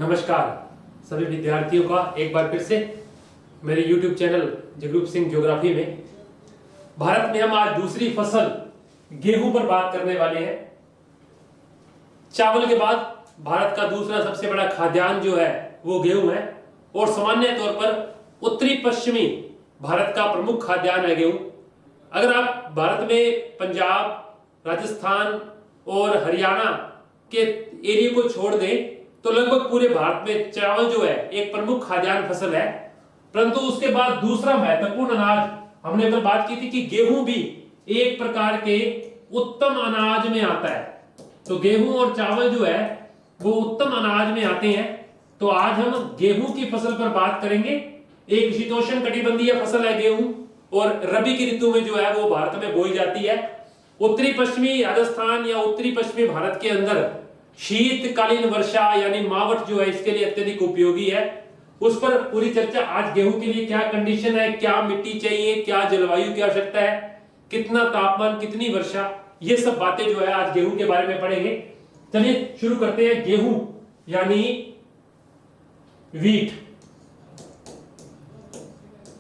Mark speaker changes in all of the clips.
Speaker 1: नमस्कार सभी विद्यार्थियों का एक बार फिर से मेरे YouTube channel Jagroop Singh geography में। भारत में हम आज दूसरी फसल गेहूं पर बात करने वाले हैं। चावल के बाद भारत का दूसरा सबसे बड़ा खाद्यान्न जो है वो गेहूं है और सामान्य तौर पर उत्तरी पश्चिमी भारत का प्रमुख खाद्यान्न है गेहूं। अगर आप भारत में पंजाब, राजस्थान और हरियाणा के एरिया को छोड़ दें तो लगभग पूरे भारत में चावल जो है एक प्रमुख खाद्यान्न फसल है। परंतु उसके बाद दूसरा महत्वपूर्ण अनाज हमने कल बात की थी कि गेहूं भी एक प्रकार के उत्तम अनाज में आता है। तो गेहूं और चावल जो है वो उत्तम अनाज में आते हैं। तो आज हम गेहूं की फसल पर बात करेंगे। एक शीतोष्ण कटिबंधीय फसल है गेहूं और रबी की ऋतु में जो है वो भारत में बोई जाती है। उत्तरी पश्चिमी राजस्थान या उत्तरी पश्चिमी भारत के अंदर शीतकालीन वर्षा यानी मावठ जो है इसके लिए अत्यधिक उपयोगी है। उस पर पूरी चर्चा। आज गेहूं के लिए क्या कंडीशन है, क्या मिट्टी चाहिए, क्या जलवायु की आवश्यकता है, कितना तापमान, कितनी वर्षा, ये सब बातें जो है आज गेहूं के बारे में पढ़ेंगे। चलिए शुरू करते हैं। गेहूं यानी वीट।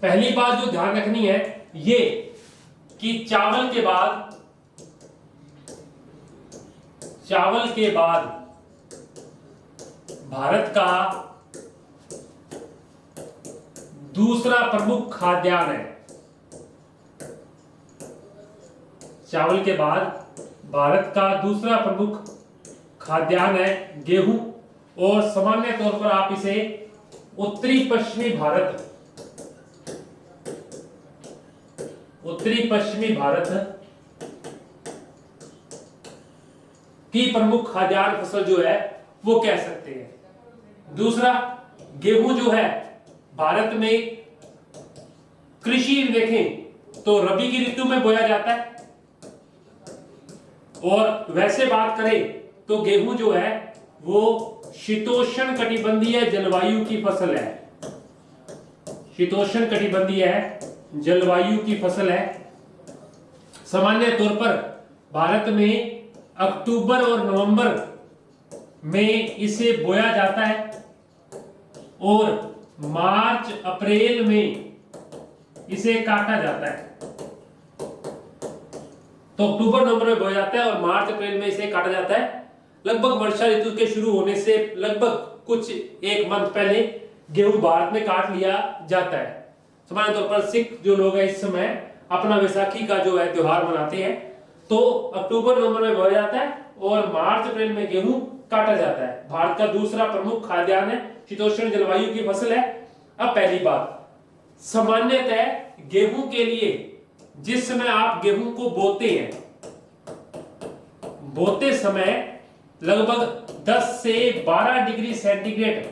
Speaker 1: पहली बात जो ध्यान रखनी है ये कि चावल के बाद भारत का दूसरा प्रमुख खाद्यान्न है। चावल के बाद भारत का दूसरा प्रमुख खाद्यान्न है गेहूं और सामान्य तौर पर आप इसे उत्तरी पश्चिमी भारत की प्रमुख खाद्यान्न फसल जो है वो कह सकते हैं। दूसरा, गेहूं जो है भारत में कृषि देखें तो रबी की ऋतु में बोया जाता है और वैसे बात करें तो गेहूं जो है वो शीतोष्ण कटिबंधीय जलवायु की फसल है। शीतोष्ण कटिबंधीय जलवायु की फसल है। सामान्य तौर पर भारत में अक्टूबर और नवंबर में इसे बोया जाता है और मार्च अप्रैल में इसे काटा जाता है। तो अक्टूबर नवंबर में बोया जाता है और मार्च अप्रैल में इसे काटा जाता है। लगभग वर्षा ऋतु के शुरू होने से लगभग कुछ एक मंथ पहले गेहूं भारत में काट लिया जाता है। सामान्य तौर पर सिख जो लोग हैं इस समय अपना वैसाखी का जो है त्योहार मनाते हैं। तो अक्टूबर नवंबर में बोया जाता है और मार्च अप्रैल में गेहूं काटा जाता है। भारत का दूसरा प्रमुख खाद्यान्न है, शीतोष्ण जलवायु की फसल है। अब पहली बात, सामान्यतः गेहूं के लिए जिस समय आप गेहूं को बोते समय लगभग 10 से 12 डिग्री सेंटीग्रेड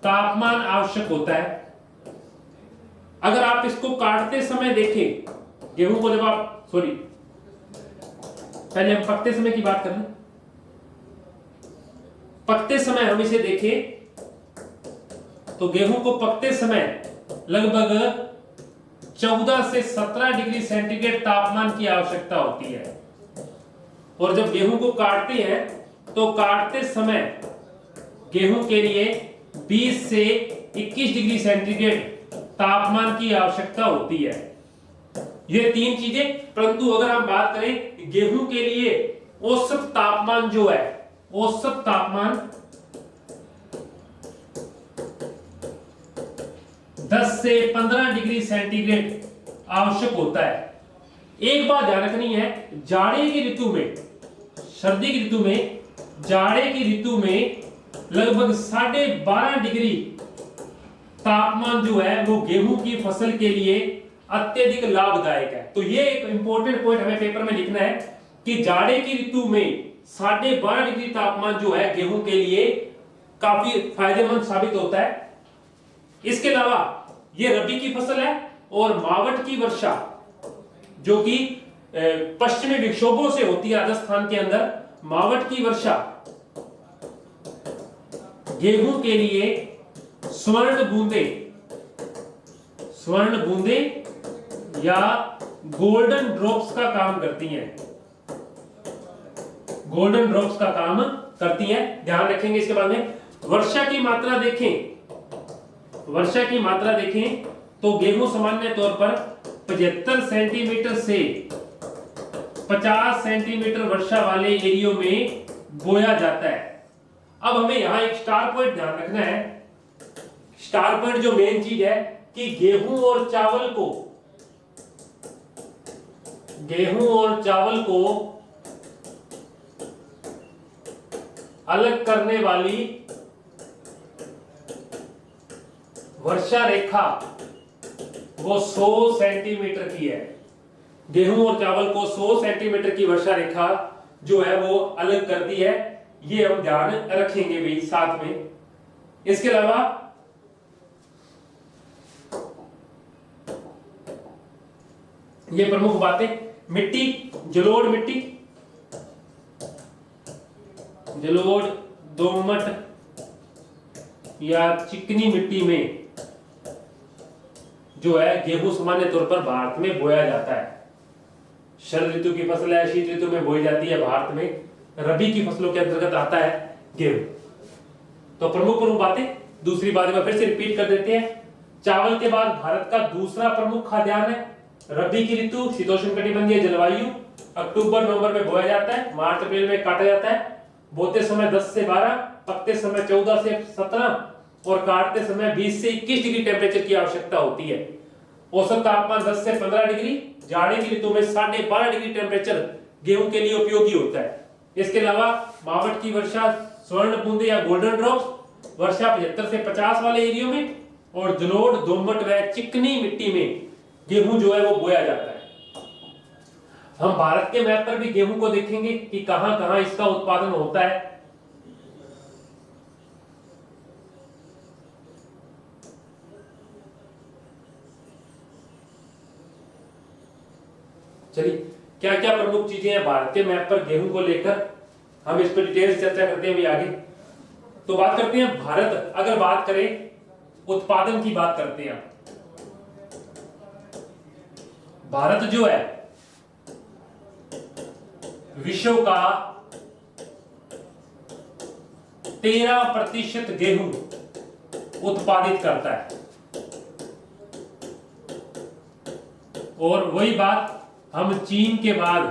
Speaker 1: तापमान आवश्यक होता है। अगर आप इसको काटते समय देखें, गेहूं को जब आप पहले हम पकते समय की बात करें। पकते समय हम इसे देखें तो गेहूं को पकते समय लगभग 14 से 17 डिग्री सेंटीग्रेड तापमान की आवश्यकता होती है और जब गेहूं को काटते हैं तो काटते समय गेहूं के लिए 20 से 21 डिग्री सेंटीग्रेड तापमान की आवश्यकता होती है। ये तीन चीजें। परंतु अगर हम बात करें गेहूं के लिए औसत तापमान जो है, औसत तापमान 10 से 15 डिग्री सेंटीग्रेड आवश्यक होता है। एक बात ध्यान रखनी है, जाड़े की ऋतु में, सर्दी की ऋतु में, जाड़े की ऋतु में लगभग 12.5 डिग्री तापमान जो है वो गेहूं की फसल के लिए अत्यधिक लाभदायक है। तो ये एक इंपॉर्टेंट पॉइंट हमें पेपर में लिखना है कि जाड़े की ऋतु में 12.5 डिग्री तापमान जो है गेहूं के लिए काफी फायदेमंद साबित होता है। इसके अलावा ये रबी की फसल है और मावठ की वर्षा जो कि पश्चिमी विक्षोभों से होती है राजस्थान के अंदर, मावठ की वर्षा गेहूं के लिए स्वर्ण बूंदे या गोल्डन ड्रॉप्स का काम करती हैं। गोल्डन ड्रॉप्स का काम करती हैं, ध्यान रखेंगे इसके बारे में। वर्षा की मात्रा देखें, वर्षा की मात्रा देखें तो गेहूं सामान्य तौर पर 75 सेंटीमीटर से 50 सेंटीमीटर वर्षा वाले एरियो में बोया जाता है। अब हमें यहां एक स्टार पॉइंट ध्यान रखना है। स्टार पॉइंट जो मेन चीज है कि गेहूं और चावल को अलग करने वाली वर्षा रेखा वो 100 सेंटीमीटर की है। गेहूं और चावल को 100 सेंटीमीटर की वर्षा रेखा जो है वो अलग करती है। ये हम ध्यान रखेंगे भी साथ में। इसके अलावा ये प्रमुख बातें, मिट्टी, जलोढ़ मिट्टी, जलोढ़, दोमट या चिकनी मिट्टी में जो है गेहूं सामान्य तौर पर भारत में बोया जाता है। शरद ऋतु की फसल है, शीत ऋतु में बोई जाती है। भारत में रबी की फसलों के अंतर्गत आता है गेहूं। तो प्रमुख बातें दूसरी बात में फिर से रिपीट कर देते हैं। चावल के बाद भारत का दूसरा प्रमुख खाद्यान्न है। रबी की ऋतु शीतोष्णकटिबंधीय जलवायु, अक्टूबर नवंबर में बोया जाता है, मार्च अप्रैल में काटा जाता है। बोते समय 10 से 12, पकते समय 14 से 17 और काटते समय 20 से 21 डिग्री टेम्परेचर की आवश्यकता होती है। औसत तापमान 10 से 15 डिग्री, जाड़े की ऋतु में 12.5 डिग्री टेम्परेचर गेहूं के लिए उपयोगी होता है। इसके अलावा मावट की वर्षा, स्वर्ण बूंदे या गोल्डन ड्रॉप्स वर्षा 75 से 50 वाले एरियो में और जलोढ़, दोमट व चिकनी मिट्टी में गेहूं जो है वो बोया जाता है। हम भारत के मैप पर भी गेहूं को देखेंगे कि कहां कहां इसका उत्पादन होता है। चलिए, क्या क्या प्रमुख चीजें हैं भारत के मैप पर गेहूं को लेकर, हम इस पर डिटेल चर्चा करते हैं अभी आगे। तो बात करते हैं भारत, अगर बात करें उत्पादन की बात करते हैं। भारत जो है विश्व का 13% गेहूं उत्पादित करता है। और वही बात, हम चीन के बाद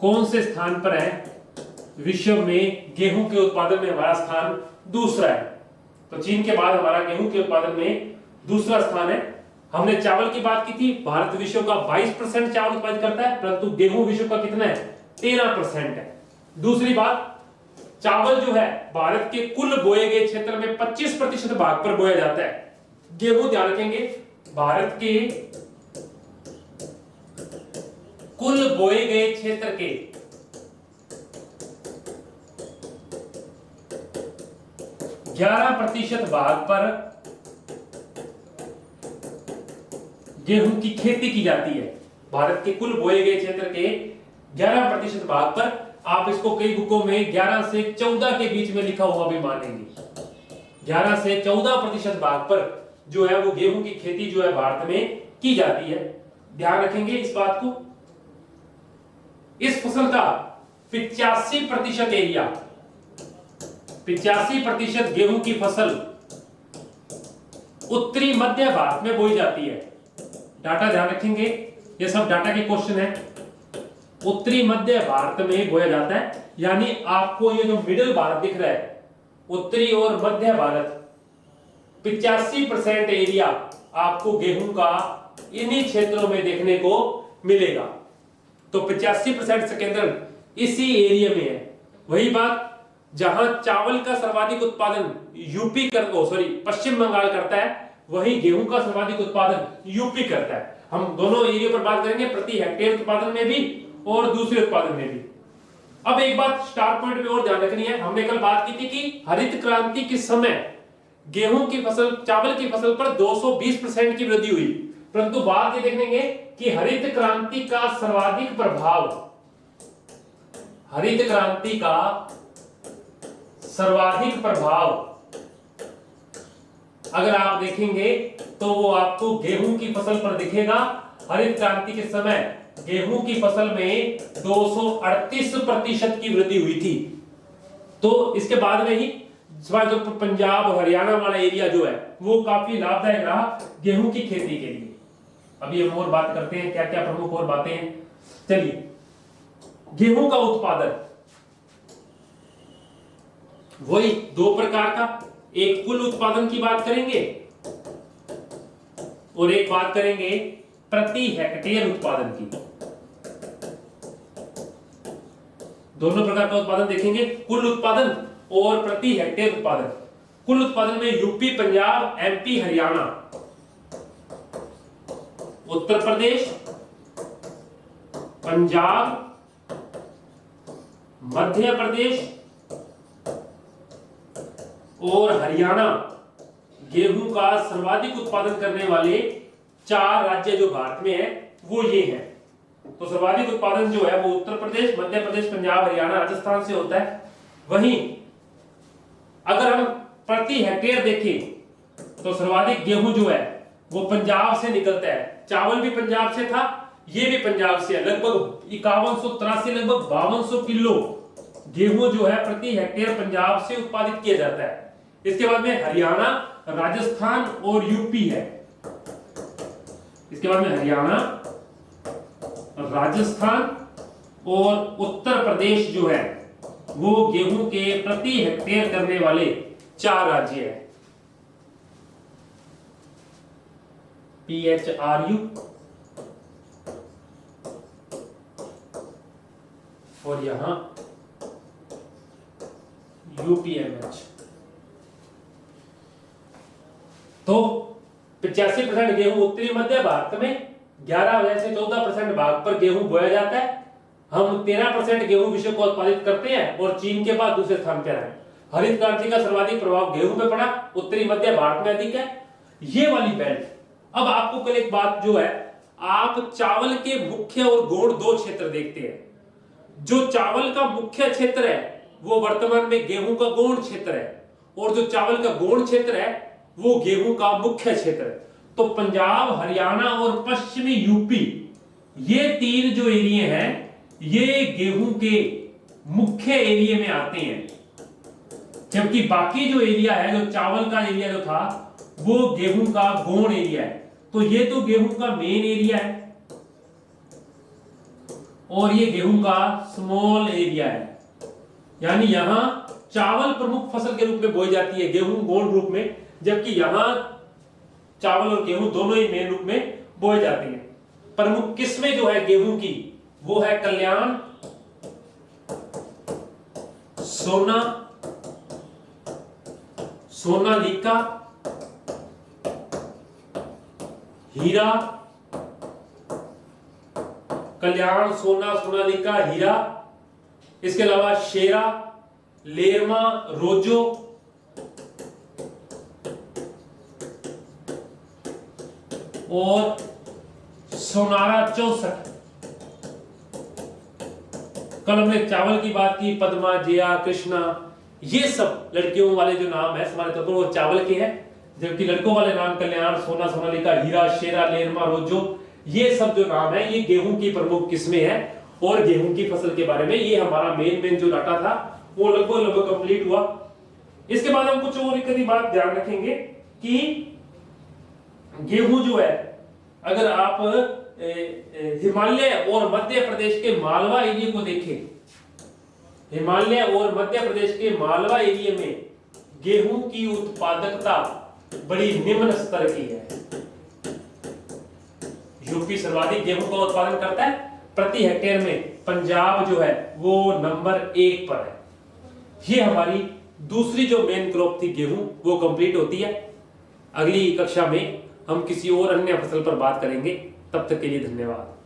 Speaker 1: कौन से स्थान पर है? विश्व में गेहूं के उत्पादन में हमारा स्थान दूसरा है। तो चीन के बाद हमारा गेहूं के उत्पादन में दूसरा स्थान है। हमने चावल की बात की थी, भारत विश्व का 22% चावल उत्पादित करता है, परंतु गेहूं विश्व का कितना है? 13% है। दूसरी बात, चावल जो है भारत के कुल बोए गए क्षेत्र में 25% भाग पर बोया जाता है। गेहूं ध्यान रखेंगे, भारत के कुल बोए गए क्षेत्र के 11% भाग पर गेहूं की खेती की जाती है। भारत के कुल बोए गए क्षेत्र के 11% भाग पर, आप इसको कई बुकों में 11 से 14 के बीच में लिखा हुआ भी मानेंगे। 11 से 14% भाग पर जो है वो गेहूं की खेती जो है भारत में की जाती है। ध्यान रखेंगे इस बात को। इस फसल का 85% एरिया, 85% गेहूं की फसल उत्तरी मध्य भारत में बोई जाती है। डाटा ध्यान रखेंगे, ये सब डाटा के क्वेश्चन है। उत्तरी मध्य भारत में बोया जाता है, यानी आपको ये जो मिडिल भारत दिख रहा है, उत्तरी और मध्य भारत, 85% एरिया आपको गेहूं का इन्हीं क्षेत्रों में देखने को मिलेगा। तो 85% से केंद्र इसी एरिया में है। वही बात, जहां चावल का सर्वाधिक उत्पादन पश्चिम बंगाल करता है, वहीं गेहूं का सर्वाधिक उत्पादन यूपी करता है। हम दोनों एरिया पर बात करेंगे, प्रति हेक्टेयर उत्पादन में भी और दूसरे उत्पादन में भी। अब एक बात स्टार पॉइंट पे और ध्यान रखनी है, हमने कल बात की थी कि हरित क्रांति के समय गेहूं की फसल, चावल की फसल पर 220% की वृद्धि हुई, परंतु बात ये देखेंगे कि हरित क्रांति का सर्वाधिक प्रभाव, हरित क्रांति का सर्वाधिक प्रभाव अगर आप देखेंगे तो वो आपको गेहूं की फसल पर दिखेगा। हरित क्रांति के समय गेहूं की फसल में 238% की वृद्धि हुई थी। तो इसके बाद में ही सवाल तौर पर पंजाब और हरियाणा वाला एरिया जो है वो काफी लाभदायक रहा गेहूं की खेती के लिए। अभी हम और बात करते हैं क्या क्या प्रमुख और बातें हैं। चलिए, गेहूं का उत्पादन वही दो प्रकार का, एक कुल उत्पादन की बात करेंगे और एक बात करेंगे प्रति हेक्टेयर उत्पादन की। दोनों प्रकार का उत्पादन देखेंगे, कुल उत्पादन और प्रति हेक्टेयर उत्पादन। कुल उत्पादन में यूपी, पंजाब, एमपी, हरियाणा, उत्तर प्रदेश, पंजाब, मध्य प्रदेश और हरियाणा गेहूं का सर्वाधिक उत्पादन करने वाले 4 राज्य जो भारत में है वो ये हैं। तो सर्वाधिक उत्पादन जो है वो उत्तर प्रदेश, मध्य प्रदेश, पंजाब, हरियाणा, राजस्थान से होता है। वहीं अगर हम प्रति हेक्टेयर देखें तो सर्वाधिक गेहूं जो है वो पंजाब से निकलता है। चावल भी पंजाब से था, ये भी पंजाब से है। लगभग 5183 लगभग 5200 किलो गेहूं जो है प्रति हेक्टेयर पंजाब से उत्पादित किया जाता है। इसके बाद में हरियाणा, राजस्थान और यूपी है। इसके बाद में हरियाणा, राजस्थान और उत्तर प्रदेश जो है वो गेहूं के प्रति हेक्टेयर करने वाले 4 राज्य हैं। PHRU और यहां UPMH। तो 85% गेहूं उत्तरी मध्य भारत में, 11 से 14% भाग पर गेहूं बोया जाता है। हम 13% गेहूं विश्व को उत्पादित करते हैं और चीन के बाद दूसरे स्थान पर है। हरित क्रांति का सर्वाधिक प्रभाव गेहूं पे पड़ा, उत्तरी मध्य भारत में अधिक है। ये वाली बेल्ट। अब आपको कल एक बात जो है, आप चावल के मुख्य और गौण 2 क्षेत्र देखते हैं। जो चावल का मुख्य क्षेत्र है वो वर्तमान में गेहूं का गौण क्षेत्र है, और जो चावल का गौण क्षेत्र है वो गेहूं का मुख्य क्षेत्र है। तो पंजाब, हरियाणा और पश्चिमी यूपी, ये 3 जो एरिया हैं ये गेहूं के मुख्य एरिया में आते हैं, जबकि बाकी जो एरिया है, जो चावल का एरिया जो था वो गेहूं का गौण एरिया है। तो ये तो गेहूं का मेन एरिया है और ये गेहूं का स्मॉल एरिया है। यानी यहां चावल प्रमुख फसल के रूप में बोई जाती है, गेहूं गौण रूप में, जबकि यहां चावल और गेहूं दोनों ही मेन रूप में बोए जाते हैं। प्रमुख किस्में जो है गेहूं की वो है कल्याण, सोना, सोनालिका, हीरा। कल्याण, सोना, सोनालिका, हीरा। इसके अलावा शेरा, लेरमा, रोजो, और सोनारा 64। कल हमने चावल की बात की, पद्मा, जया, कृष्णा, ये सब लड़कियों वाले जो नाम है हमारे तौर पर वो चावल के हैं, जबकि लड़कों वाले नाम कल्याण, सोना, सोनालिका, हीरा, शेरा, लेरमा, रोजो, ये सब जो नाम है ये गेहूं की प्रमुख किस्में हैं। और गेहूं की फसल के बारे में ये हमारा मेन जो डाटा था वो लगभग कंप्लीट हुआ। इसके बाद हम कुछ और एक बात ध्यान रखेंगे कि गेहूं जो है, अगर आप हिमालय और मध्य प्रदेश के मालवा एरिया को देखें, हिमालय और मध्य प्रदेश के मालवा एरिया में गेहूं की उत्पादकता बड़ी निम्न स्तर की है। यूपी सर्वाधिक गेहूं का उत्पादन करता है प्रति हेक्टेयर में, पंजाब जो है वो नंबर 1 पर है। ये हमारी दूसरी जो मेन क्रॉप थी गेहूं वो कंप्लीट होती है। अगली कक्षा में हम किसी और अन्य फसल पर बात करेंगे। तब तक के लिए धन्यवाद।